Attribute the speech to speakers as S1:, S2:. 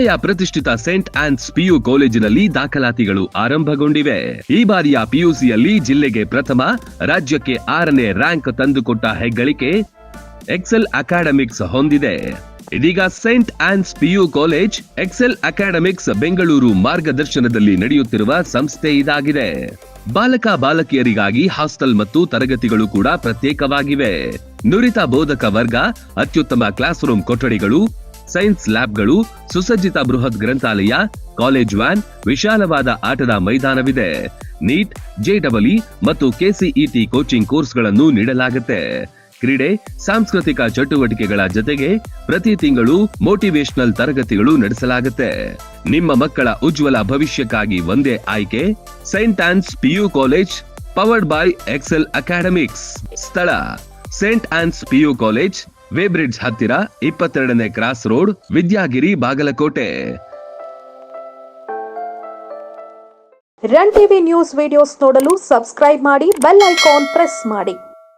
S1: ಜಿಲ್ಲೆಯ ಪ್ರತಿಷ್ಠಿತ Saint ons PU ಕಾಲೇಜಿನಲ್ಲಿ ದಾಖಲಾತಿಗಳು ಆರಂಭಗೊಂಡಿವೆ. ಈ ಬಾರಿಯ ಪಿಯುಸಿಯಲ್ಲಿ ಜಿಲ್ಲೆಗೆ ಪ್ರಥಮ, ರಾಜ್ಯಕ್ಕೆ 6ನೇ ರ್ಯಾಂಕ್ ತಂದುಕೊಟ್ಟ ಹೆಗ್ಗಳಿಕೆ ಎಕ್ಸೆಲ್ ಅಕಾಡೆಮಿಕ್ಸ್ ಹೊಂದಿದೆ. ಇದೀಗ saint ons PU college excel academics Bengaluru ಮಾರ್ಗದರ್ಶನದಲ್ಲಿ ನಡೆಯುತ್ತಿರುವ ಸಂಸ್ಥೆ ಇದಾಗಿದೆ. ಬಾಲಕ ಬಾಲಕಿಯರಿಗಾಗಿ ಹಾಸ್ಟೆಲ್ ಮತ್ತು ತರಗತಿಗಳು ಕೂಡ ಪ್ರತ್ಯೇಕವಾಗಿವೆ. ನುರಿತ ಬೋಧಕ ವರ್ಗ, ಅತ್ಯುತ್ತಮ ಕ್ಲಾಸ್ ರೂಮ್ ಕೊಠಡಿಗಳು, ಸೈನ್ಸ್ ಲ್ಯಾಬ್ಗಳು, ಸುಸಜ್ಜಿತ ಬೃಹತ್ ಗ್ರಂಥಾಲಯ, ಕಾಲೇಜ್ ವ್ಯಾನ್, ವಿಶಾಲವಾದ ಆಟದ ಮೈದಾನವಿದೆ. ನೀಟ್, ಜೆಇಇ ಮತ್ತು ಕೆಸಿಇಟಿ ಕೋಚಿಂಗ್ ಕೋರ್ಸ್ಗಳನ್ನು ನೀಡಲಾಗುತ್ತೆ. ಕ್ರೀಡೆ, ಸಾಂಸ್ಕೃತಿಕ ಚಟುವಟಿಕೆಗಳ ಜೊತೆಗೆ ಪ್ರತಿ ತಿಂಗಳು ಮೋಟಿವೇಶನಲ್ ತರಗತಿಗಳು ನಡೆಸಲಾಗುತ್ತೆ. ನಿಮ್ಮ ಮಕ್ಕಳ ಉಜ್ವಲ ಭವಿಷ್ಯಕ್ಕಾಗಿ ಒಂದೇ ಆಯ್ಕೆ, saint ons PU college, powered by Excel academics. ಸ್ಥಳ saint ons PU college, Weybridge ಹತ್ತಿರ, 22ನೇ cross road, Vidyagiri, Bagalkote.
S2: Run TV news videos ನೋಡಲು ಸಬ್ಸ್ಕ್ರೈಬ್ ಮಾಡಿ, ಬೆಲ್ ಐಕಾನ್ ಪ್ರೆಸ್ ಮಾಡಿ.